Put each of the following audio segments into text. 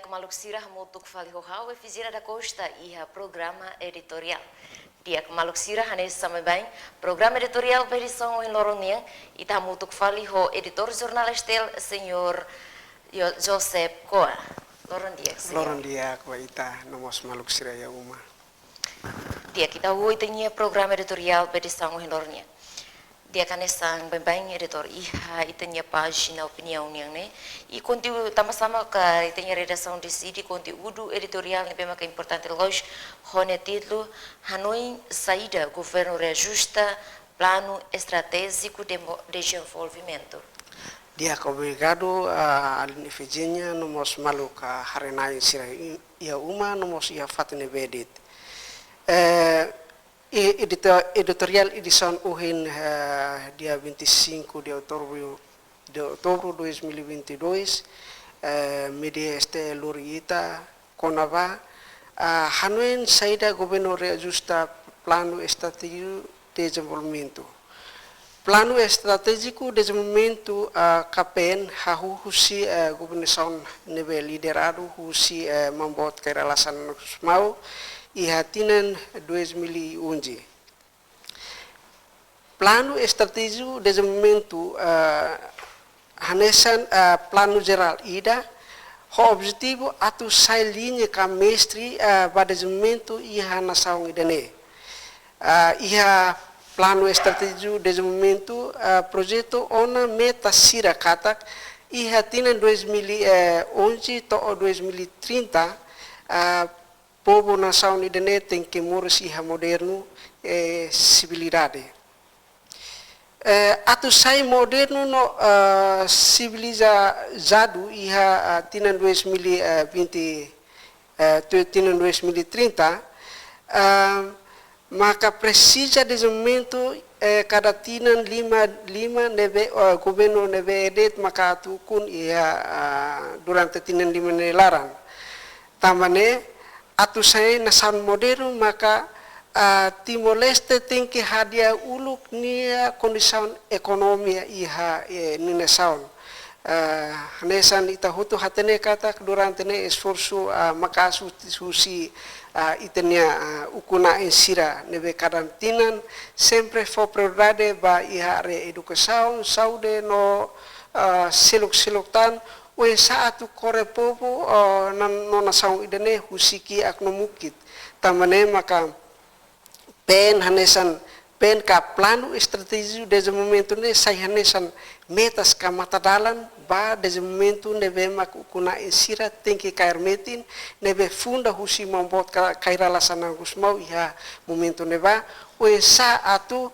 Maluk Sirah Mutuk Falihohau e Fizira da Costa iha programa editorial. Dia Maluk Sirah hanes sama bem, programa editorial verição em Loronian, ita Mutuk Faliho editor jornalistel senhor Joseph Koa. Loron dia, senhor. Loron dia ko ita nomos Maluk Sirah ya uma. Dia kita hui tanya programa editorial verição em Loronian. Dia kan sang bem editor iha itanya página opinião niang ne e conteúdo sama-sama ka itanya redação de sidi conteúdo editorial ne bem que importante loj hone título Hanoi saída governo reajusta plano estratégico de desenvolvimento. Dia ko obrigado alin efejinya nomos maluka harenai sira ia uma nomos ia fatne bedit. Editorial edição UHIN dia 25 de outubro de 2022 media este Luriita Conava Hanoi saída governo reajusta plano estratégico de desenvolvimento. Plano estratégico de desenvolvimento KPN husi governação nível liderado husi membuat kerelasan mau ihatinan 2011. Plano estratégico de desenvolvimento hanesan plano geral ida o objetivo atu sai linha ka mestre para desenvolvimento iha nação idane. Iha plano estratégico de desenvolvimento projeto ona meta sira katak ihatinan 2011 to 2030 povo nação idane tem que morrer iha moderno civilidade. Atu sai moderno no civilizado iha tinan 2020 tinan 2030 maka precisa desenvolvimento cada tinan lima neve governo neve edet maka atu kun iha durante tinan lima nelaran tamane atu sai nasan moderno maka Timor-Leste tem que hadia uluk nia kondisi ekonomi iha ni nasaun. Nesan ita hutu hatene kata durante ne esforço makasu susi itenia ukuna insira nebe karantinan sempre fo prioridade ba iha re educação saúde no siluk tan o saatu kore povo no nasaun idene husiki aknomukit tamane maka pen hanesan pen ka plano estratégico de desenvolvimento ne sai hanesan metas ka matadalan ba desenvolvimento nebe makukuna insira tem que cair metin nebe funda husi membuat kaira lasana gusmau iha momento neba o sa atu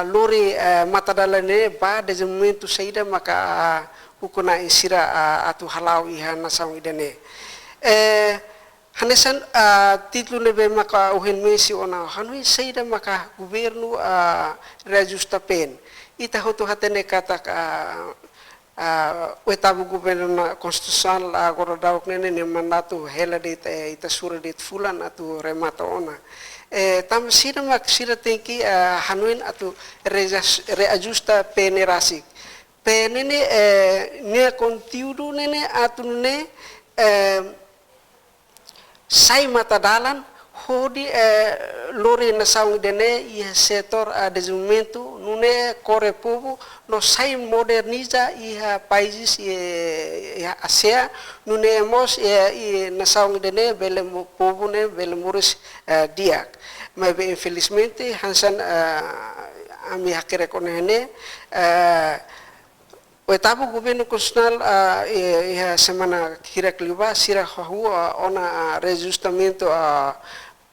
lori matadalan ne ba desenvolvimento saída maka ukuna insira atu halau iha nasau idane hanesan título nebe maka uhen mesi ona hanui saída maka governo reajusta pen ita hoto hatene kata oitavo governo na constitucional agora dauk nene ne mandato hela det ita sura det fulan atu remata ona tam sira mak sira tenki hanuin atu reajusta pen rasik pen nene ne conteúdo nene atu ne sai matadalan hodi lori nasaung dene ia setor desenvolvimento nune kore povo no sai moderniza ia países ia Asia nune mos ia nasaung dene bele povo ne bele muris diak mas infelizmente hansan ami hakere konene oitavo governo constitucional ia semana kira kliba sira hua ona reajustamento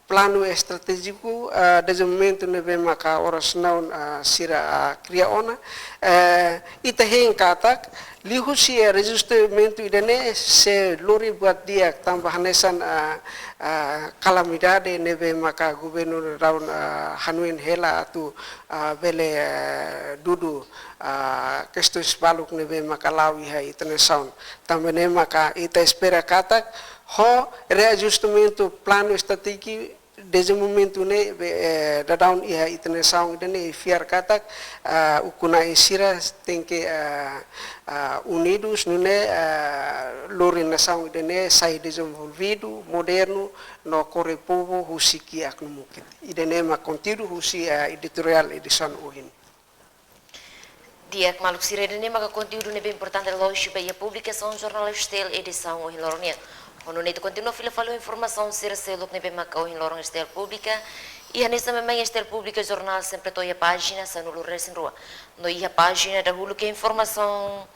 plano estratégico desenvolvimento nebe maka oras naun sira kria ona ita hen katak lihu si reajustamento idane se lori buat dia tambah hanesan calamidade nebe maka governo raun hanuin hela atu bele dudu questões baluk nebe maka lawi hai itane sound também maka ita espera katak ho reajustamento plano estratégico desde o momento ne da down ia itene saung idene fiar katak ukuna isira tem que unidos nune lori na saung idene sai desenvolvido moderno no corre povo husiki aknumukit idene ma contido husi editorial edição uhin Dia maluk sirene maka conteúdo bem importante loja para a publicação jornal Estel edição o Hilornia. Quando neto continua fila falou informação ser selo que bem maka o Hilornia Estel pública e nessa mesma Estel pública jornal sempre tô a página sa no lugar sem rua. No a página da hulu que informação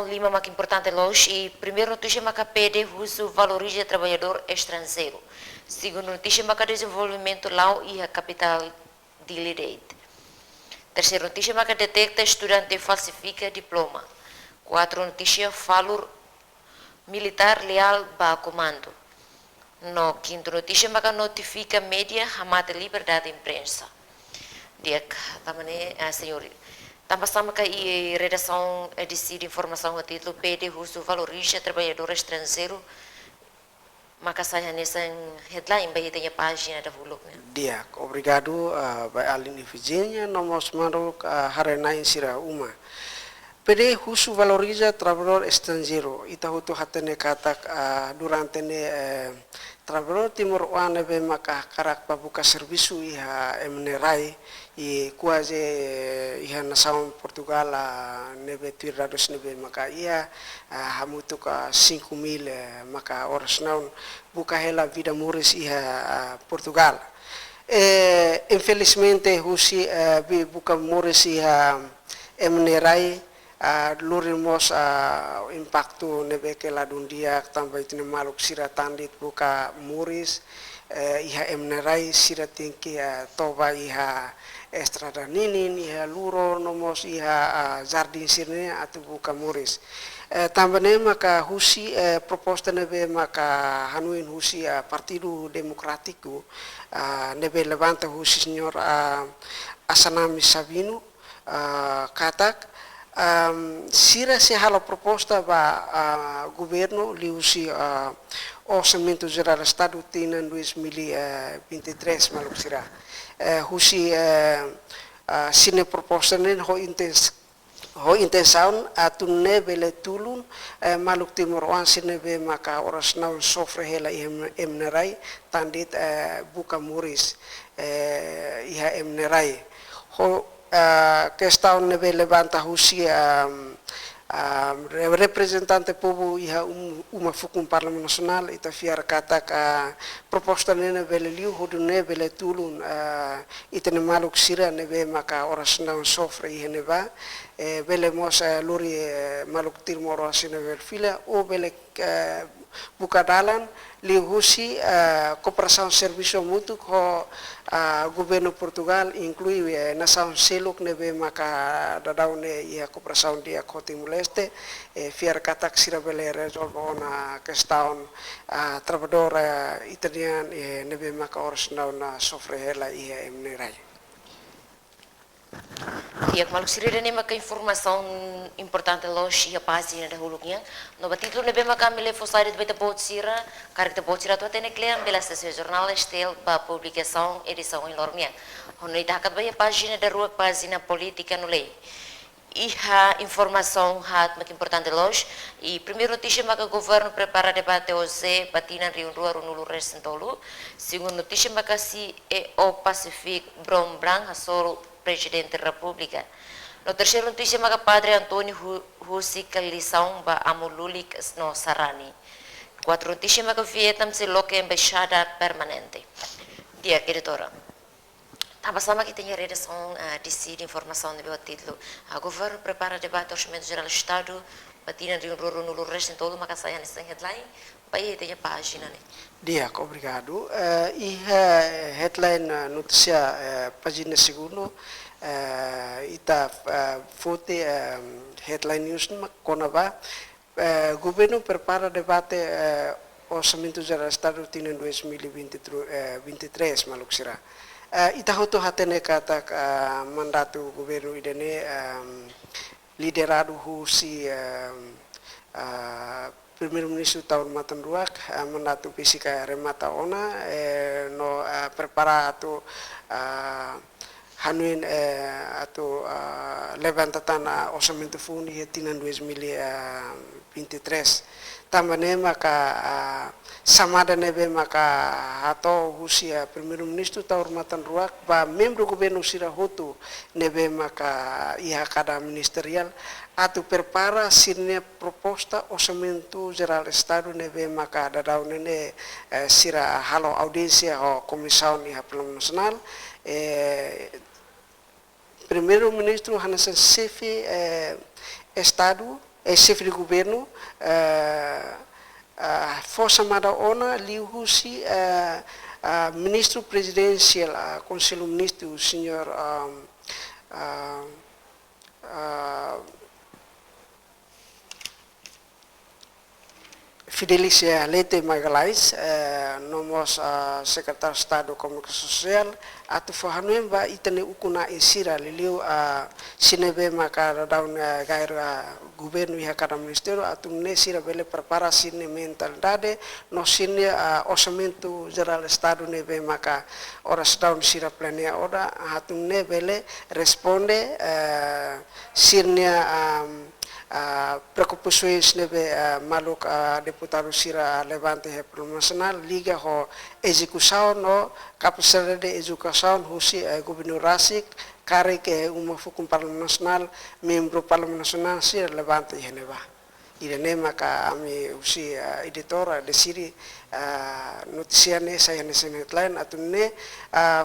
lima maka importante loja e primeiro notícia maka pede uso valoriza trabalhador estrangeiro. Segundo notícia maka desenvolvimento lá e a capital de Lideite. Terceira notícia, que detecta estudante falsifica diploma. Quatro notícia, falur militar leal ba comando. No quinto notícia, que notifica média amata liberdade de imprensa. Dia também, senhor, também sama que redação decide informação a título pede uso valoriza trabalhador estrangeiro. Maka saya nessa headline bem tem a página da Vuluk. Dia, obrigado a Aline Virginia, nomos maruk harenain sira uma. Pede husu valoriza trabalhador estrangeiro. Ita hutu hatene katak durante ne trabalhador timur wane be maka karak pabuka servisu iha emnerai i quase iha nação Portugal nebe tirados nebe maka ia hamutu ka 5.000 maka horas não buka hela vida muris iha Portugal infelizmente husi buka muris iha emnerai lurimos impacto nebe ke la dundia tambah itu maluk sira tandit buka muris iha emnerai sira tingki toba iha estrada ninin iha luro nomos iha jardin sirne atu buka muris tambane maka husi proposta nebe maka hanuin husi Partido Democrático nebe levanta husi senhor Asanami Sabino katak sira se hala proposta ba governo liusi orçamento geral do Estado tina 2023 maluk sira husi sine proposta nen ho intenção atunne bele tulun maluk timor wan sine be maka oras naul sofre hela emnerai tandit buka muris iha emnerai ho questão nebe levanta husi representante povo iha uma fukum parlamento nacional ita fiar kata proposta nene bele liu hodu ne bele tulun ita ne maluk sira nebe maka oras não sofre iha neba bele mos lori maluk tirmoro asine bel fila o bele buka dalan liu husi cooperação serviço mútuo com governo Portugal inclui nação seluk nebe maka dadaune ia cooperação dia Timor Leste fiar katak sira bele resolve ona questão trabalhador italiano nebe maka oras na sofre hela ia emnerai. Dia maluk sira ne maka informação importante loja a página da Hulukinha. No título nebe maka mele fosari de beta botsira, caracter botsira tu atene clear bela sessão jornal Estel para publicação edição em Lornia. Ono itakat bem a página da rua página política no lei. Iha informação hat muito importante loja e primeiro notícia maka governo prepara debate OZ batina Rio Rua Runulu Resentolu. Segundo notícia maka si o Pacific Brom Brang hasoro presidente da República. No terceiro notícia maka Padre Antônio Husi Kalisão ba Amululik no Sarani. Quatro notícia maka Vietnam se loca embaixada permanente. Dia editora. Tava sama que tem redação decide informação de título. A governo prepara debate orçamento geral do Estado, batina de no resto todo maka saya nessa headline. Pai tem a página né. Dia, obrigado. E headline notícia página segundo ita fote headline news konaba governo prepara debate orçamento geral do Estado tina 2023 maluk sira. Ita hoto hatene kata mandato governo idene liderado husi Primeiro-Ministro tahun matan ruak menatu pisika remata ona no prepara atu hanuin atu levantatan orçamento fundo tinan 2023 tambane maka samada nebe maka hato husia primeiro-ministro tahun matan ruak ba membro governo sira hotu nebe maka iha kada ministerial atu prepara sirne proposta orçamento geral estado nebe maka dadau nene sira halo audiência ho comissão iha plano nacional primeiro-ministro Hansen chefe estado chefe de governo força mada ona liuhusi ministro presidencial conselho ministro o senhor Fidelícia Leite Magalhães, nomos secretário de Estado de Comunicação Social, atu fahanuem ba itane ukuna insira liliu sinebe maka daun gair governo iha kada ministério atu ne sira bele prepara sine mentalidade no sine orçamento geral Estado nebe maka oras daun sira plania ora atu ne bele responde sirnia preocupações nebe maluk deputado sira levante he plano nacional liga ho execução no capacidade de execução husi gubernur rasik kare ke uma fukum parlamento nasional membro parlamento nasional sira levante he neba irene maka ami husi editor de siri notisiane saya nesen headline atunne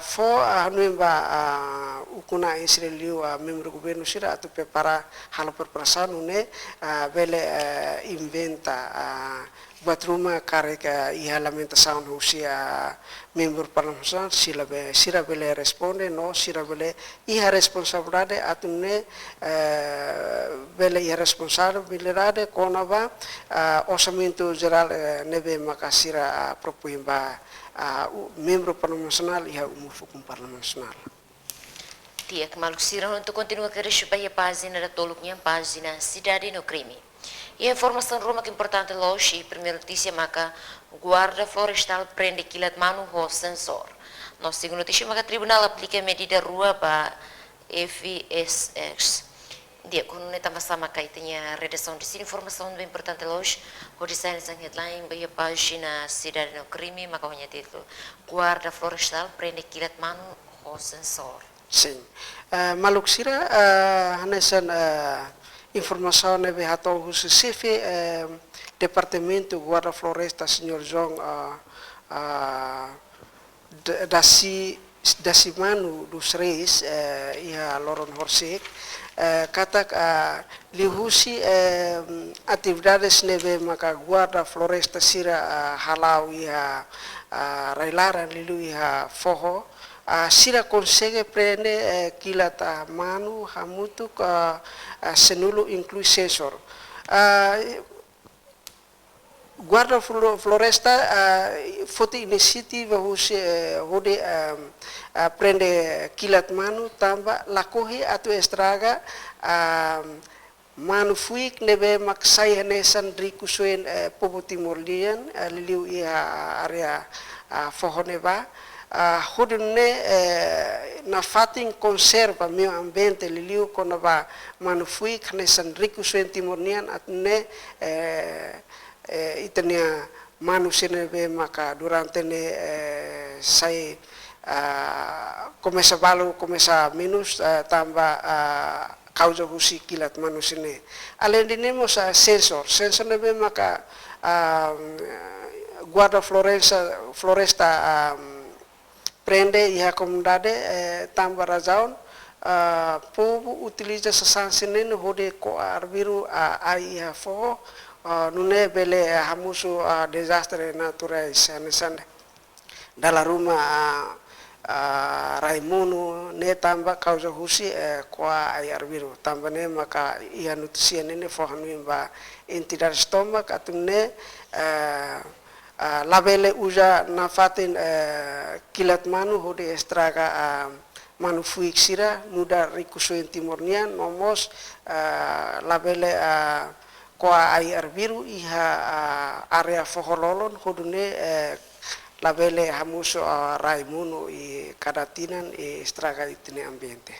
fo anuemba ukuna israeliu membro governo sira atu prepara halo preparação une bele inventa buat rumah kareka iha lamentação husia membro parlamento sira bele responde no sira bele iha responsabilidade atunne bele iha responsabilidade konaba orçamento geral nebe makasira propuimba membro parlamento nacional iha umufukum parlamento nacional. Tiak maluk sira untuk continua que supaya página da toluknya página Cidade no Crime. E a informação Roma que importante hoje, primeira notícia maka guarda florestal prende kilat manu ho sensor. No segunda notícia maka tribunal aplica medida rua ba FSX. Dia quando neta sama kaitannya redação de informação bem importante hoje, o design sang headline ba a página Cidade no Crime maka hanya título guarda florestal prende kilat manu ho sensor. Sim. Maluk sira hanesan informação nebe hato husi chefe departamento guarda floresta senhor João dasi manu dos reis ia loron horsek kata lihusi atividades nebe maka guarda floresta sira halau ia railaran lilu ia foho sira consegue prende kilata manu hamutuk senulu inclui sensor guarda floresta foto inisiativa hode prende kilat manu tamba lakohi atau estraga manufuik nebe maksai hanesan rikusuen povo timor-lian liliu ia area fohoneba hodune na fatin conserva meio ambiente liliu konaba manufui knesan riku suen timornian atne itania manusene be maka durante ne sai começa balu começa minus tamba causa husi kilat manusene além de nemos sensor nebe maka guarda floresta prende iha comunidade tamba razão povo utiliza sasansinene hode ko arbiru ai iha fo nune bele hamusu desastre naturais anesan dala rumah Raimuno ne tamba causa husi ko ai arbiru tamba ne maka iha notisia nene fo hanumba entidade stomak atune labele uja na fatin kilat manu hode estraga manu fuik sira muda rikusuen timornian nomos labele koa ai arbiru iha area fohololon hodune labele hamuso Raimuno e Caratinan e estraga itine ambiente.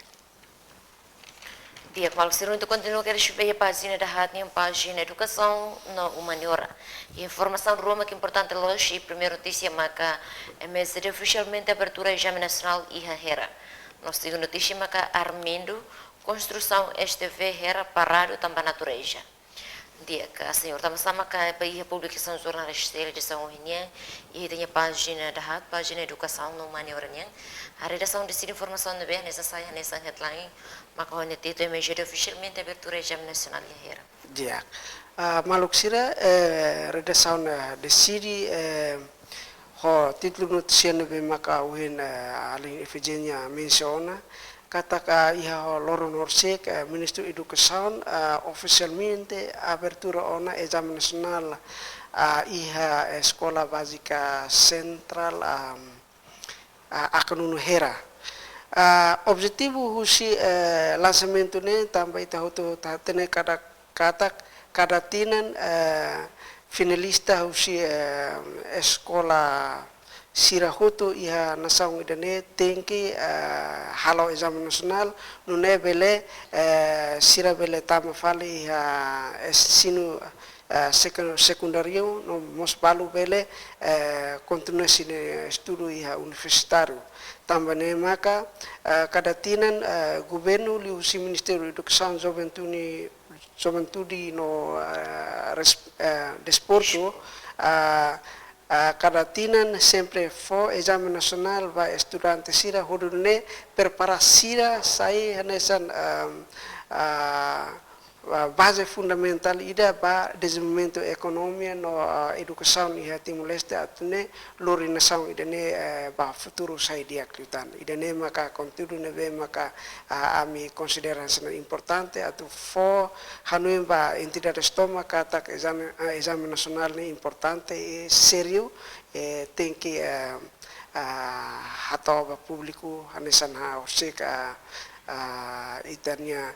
Dia Paulo Ciro, então continua a receber a página da rádio, a página educação na humaniora. Informação de Roma que é importante hoje e primeira notícia marca a mesa de oficialmente abertura exame nacional e Hera. Nossa segunda notícia marca Armindo, construção STV Hera parado também natureza. Dia que a senhora também sama que a publicação jornalista de São União e tem a página da rádio, página educação no humaniora. A redação de informação de bem nessa saia nessa headline maka hone tito emergir oficialmente abertura exame nacional e Hera. Dia. Maluksira redação de Siri ho título notícia nebe maka uhin ali Efigenia menciona kata iha ho loron orsek Ministro Educação oficialmente abertura ona exame nacional iha Escola Básica Central Akanunu Hera. Objetivo husi lançamento ne também tahuto tatene cada tinan finalista husi escola Sirahutu iha nasaung idane tengki halo exame nacional nune bele sira bele tama fali iha sinu secundario no mos balu bele continua sine estudo iha universitário também maka cada tinan governo li usi Ministério da Educação Juventude no desporto cada tinan sempre for exame nacional vai estudante sira hodune prepara sira sai hanesan base fundamental ida ba desenvolvimento economia no educação e Timor-Leste atune lori nação idane ba futuro sai dia klutan idane maka conteúdo neve maka ami consideração importante atu fo hanui ba entidade estoma kata exame nacional ne importante e sério tem que hatoba público hanesan ha oseka itania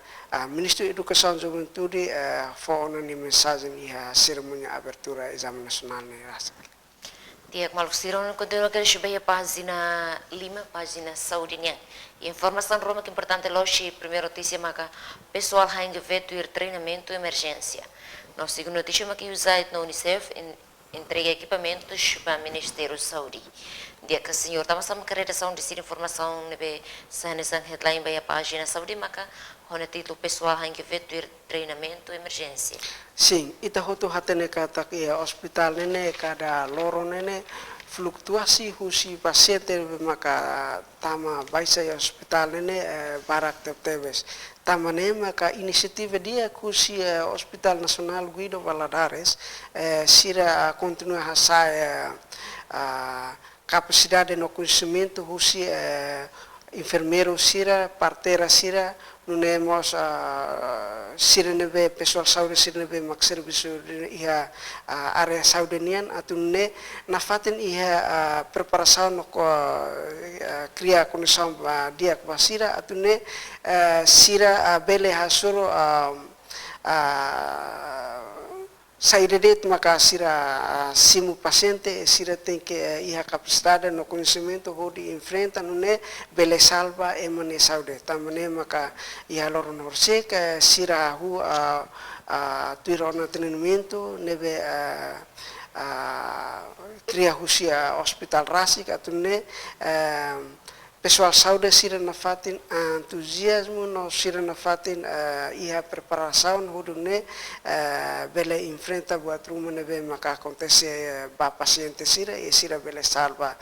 Ministro Educação e Juventude fona ni mensagem e a cerimônia abertura exame nacional ne rasa. Dia Maluku Ciro continua a receber a página Lima, página saúde nya. Informação Roma que importante hoje primeira notícia maca pessoal ainda veto ir treinamento emergência. Nossa segunda notícia maca usar na UNICEF entrega equipamentos para o Ministério da Saúde. Dia que o senhor estava sama redação de informação nebe sanesan headline by a página saúde maca hona título pessoal hangi veto treinamento emergência. Sim, ita hotu hatene kata ke hospital nene kada loro nene fluktuasi husi paciente maka tama baisa hospital nene barak tebes tamane maka inisiativa dia kusi Hospital Nacional Guido Valadares sira continua hasa capacidade no conhecimento husi enfermeiro sira parteira sira nunemos sira nebe pessoal saúde sira nebe mak serviço iha area saudenian atunne nafaten iha preparação no cria conexão dia com sira atunne sira bele hasuro saída maka sira simu paciente sira tem que iha capacidade no conhecimento hodi enfrenta nune bele salva emane saúde tamane maka iha loro norsek sira hu tuirona treinamento nebe tria husia hospital rasik atunne pessoal saúde sira na fatin entusiasmo no sira na fatin iha preparação hudune bele enfrenta buat rumah nebe maka acontece ba paciente sira e sira bele salva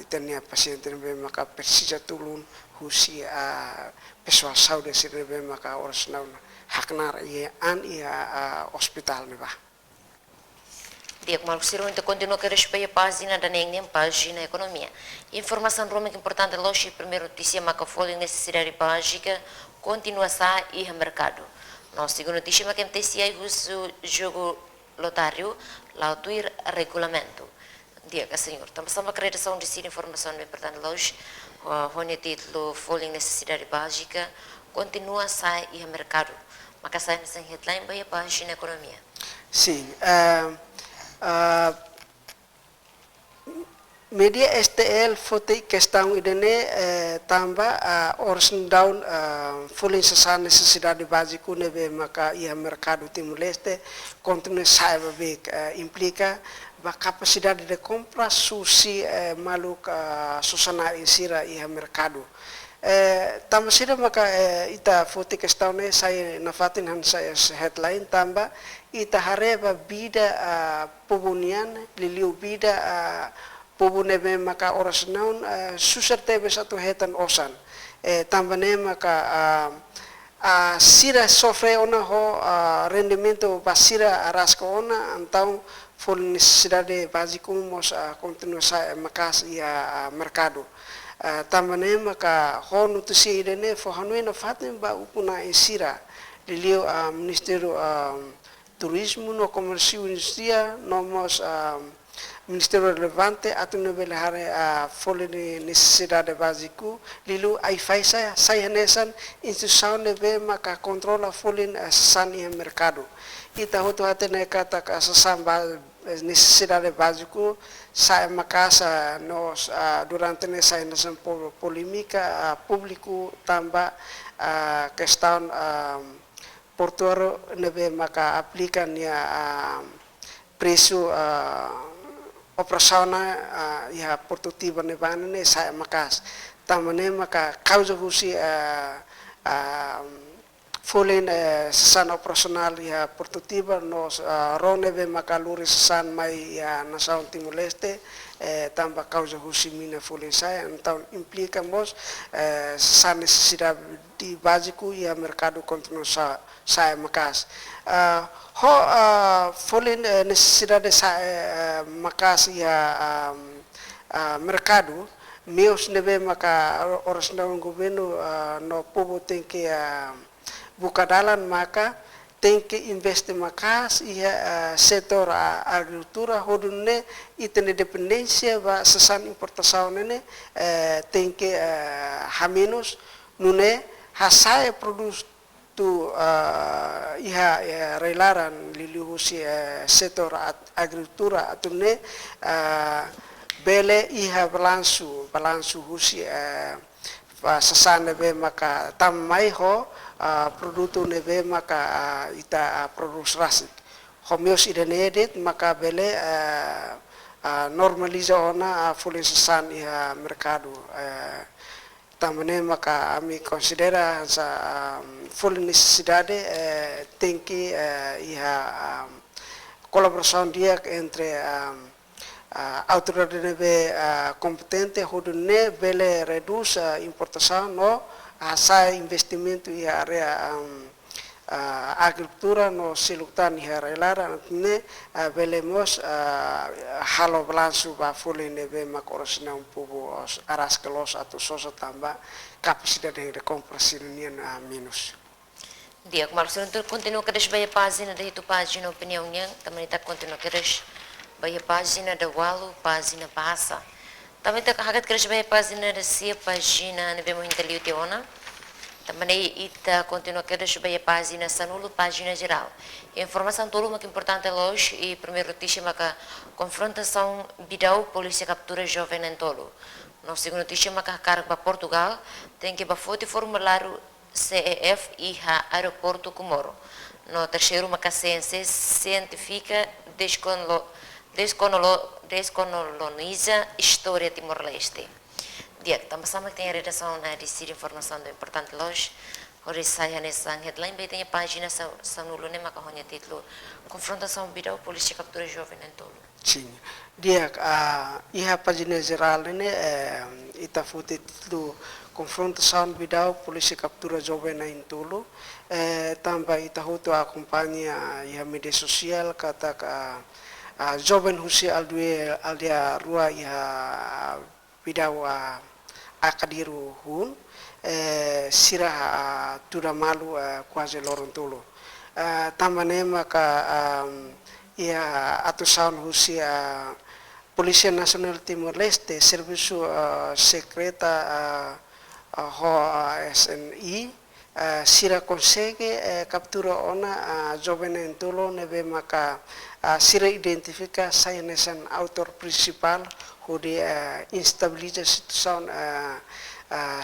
itania paciente nebe maka persija tulun husi pessoal saúde sira nebe maka orasnau haknar ia hospital neba. Dia Maluku Ciro então continua a receber a página da NEM, página economia. Informação Roma que importante hoje primeira notícia maca folha necessidade básica continua a ir ao mercado. Nossa segunda notícia maca MTCI uso jogo lotário lá do regulamento. Dia que senhor estamos a acreditação de ser informação importante hoje o título folha necessidade básica continua a ir ao mercado. Maka saya nessa headline ba página economia. Sim. Media STL foto questão idene tamba origem down fully essa necessidade básica neve maka ia mercado Timor-Leste continua saiba big implica a capacidade de compra susi maluk susana insira ia mercado tamba sira maka ita foto questão ne saya nafatin han saya headline tamba ita hareba bida pubunian liliu bida pubune maka oras naun susar tebe satu hetan osan tambane maka sira sofre ona ho rendimento basira araska ona então for necessidade básica mos continua sa makas ia mercado tambane maka ho nutusi irene fo hanuina fatem ba upuna insira lilio ministério turismo no comércio indústria nomos Ministério relevante atau nível a folha de necessidade básica lilu ai faz saya nesan instituição nebe maka controla folha sani mercado ita hoto hate ne kata samba necessidade básica saya makasa nos durante nessa nação polêmica público tamba questão portuário nebe maka aplikan ya preço operasional ya prototipo nebana ne saya makas tamane maka causa husi folen san operasional ya prototipo nos ronebe maka luri san mai ya nação Timor-Leste tamba causa husi mina folen saya então implicamos san necessidade básico ya mercado continua saya makas ho folen necessidade makas ya mercado meus nebe maka oras na governo no povo tem que bukadalan maka tem que investir makas ia setor agricultura hodune itene dependência ba sesan importação nene tem que hamenos nune hasai produs tu iha relaran lilihusi setor agricultura atune bele iha balansu husi sasana be maka tamai ho produto nebe maka ita produs rasik homeos idenedit maka bele normaliza ona fully sasan iha mercado tamane maka ami considera sa full necessidade tem que iha colaboração dia entre autoridade competente hodune bele reduz importação no asa investimento e area agricultura no silutan iha relara ne belemos halo balansu ba full nebe makoros na pubo aras kelos atau sosa tambah capacidade de compra sirinian minus. Dia, kemarin sentuh continua keres bayar página da itu página opiniãonya, também está continua keres bayar página da walu página bahasa. Também está hagat keres bayar página da sia página nebe mo inteliu teona. Também está continua keres bayar página sanulo página geral. Informação tolo mak importante hoje e primeiro notícia maka confrontação bidau polícia captura jovem em tolo. No segundo notícia maka carga para Portugal tem que bafote formulário CEF e aeroporto Comoro. No terceiro maka CNC cientifica descoloniza história Timor-Leste. Dia, também sama tem a redação de siri informação do importante loja. Ora saya nessa headline bem tem a página sanulo ne maka honya título confrontação bidau polícia captura jovem em tolo. Sim. Dia iha página geral ne ita foto título confrontação bidau polícia captura jovem em tolo também ita hoto acompanha iha media sosial kata jovem husi aldia rua iha bidau akadiru hun sirah tura malu quase lorontolo tambane maka ia atusan husia Polícia Nacional Timor-Leste serviço secreta ho SNI sira consegue captura ona jovem en tolo nebe maka sira identifica saya nesan autor principal hudi instabiliza situação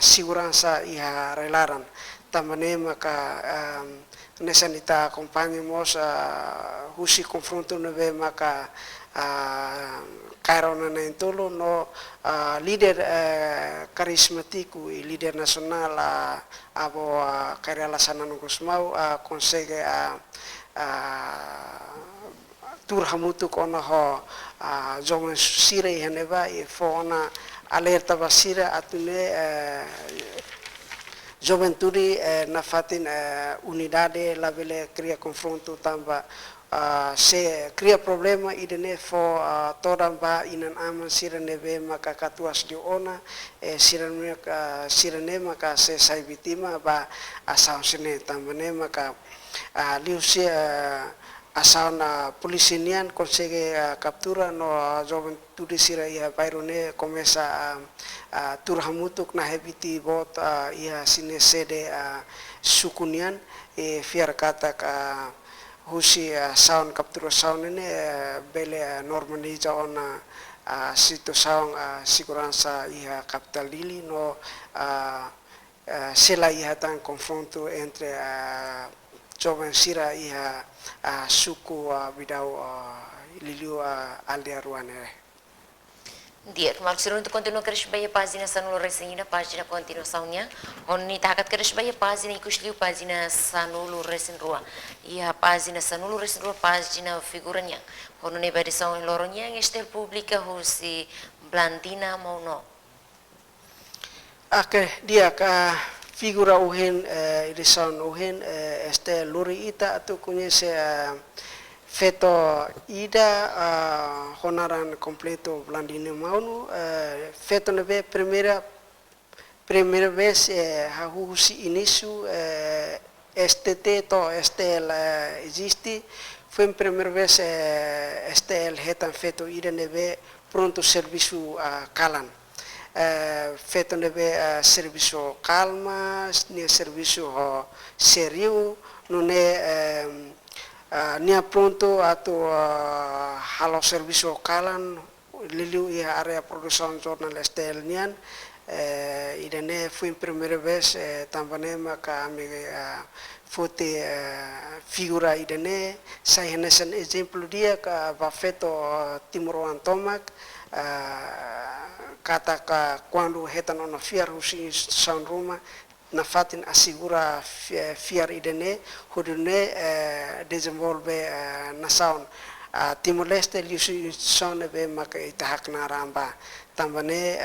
segurança ia relaran tamane maka nesan ita acompanhamos husi confronto nebe maka Karona na intolo no líder carismático e líder nacional abo Kairala Sanano Gusmau consegue turhamutu kona ho jomen sira e haneva e fona alerta basira atune juventude na fatin unidade la vele cria confronto tamba se cria problema idene fo todamba inan aman sirane be maka katuas di ona sirane maka se sai vitima ba asau sene tambane maka liusi asau polisian consegue captura no juventude sira ia bairone começa turhamutuk na hebiti bot ia sine sede sukunian e fiar kata husi saun captura saun ini bele normaliza ona situação segurança ia capital dili no sela ia tan confronto entre jovem sira ia suku bidau liliu aldea ruane. Dia kemarin suruh untuk continua keris baya pagina sanul resina pagina continuaçãonya onni takat keris baya pagina ikusliu pagina sanul resin rua ia pagina sanul resin rua pagina figuranya onni berição em loronya yang estel publica husi blandina mau no dia figura uhen edição uhen este lori ita atau conhece feto ida honaran completo blandine maunu feto nebe primeira vez hahusi início STT to STL existe foi a primeira vez STL hetan feto ida nebe pronto serviço kalan feto nebe serviço calma ne serviço serio nune nia pronto atau halo serviço kalan liliu ia area produção jornal STL nian idane foi a primeira vez também maka ame fote figura idane saya nesan exemplo dia ka bafeto Timor Antomak kata ka quando hetan ona fiar husi sound ruma na fatin assegura fiar idene hudune desenvolve nasaun Timor Leste liusi sone be maka itahak na ramba tambane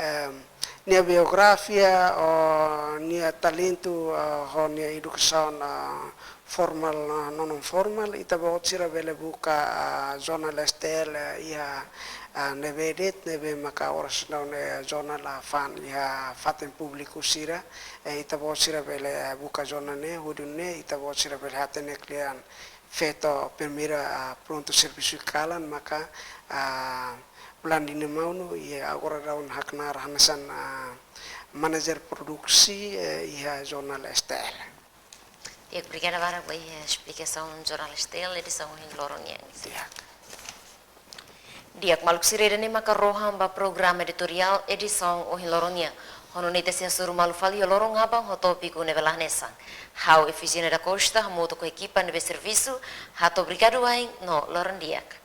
nia biografia o nia talento ho nia educação formal non formal ita bot sira bele buka zona lestel ia nevedet neve maka oras ne zona la fan ia faten publiku sira ita bot sira bele buka zona ne hudune ita bot sira bele hatene klian feto primera pronto serviço kalan maka blandine maunu ia agora daun haknar hanasan manager produksi ia jornal STL. Dia berikan agora a explicação jornal STL edição em Loronia. Dia maluk sirene maka roham ba programa editorial edição o Loronia. Hono nete se suru malu fali lorong abang ho topiku ne velah nesa. How eficiente da costa moto ko equipa nebe serviço hato obrigado ai no Lorondiak.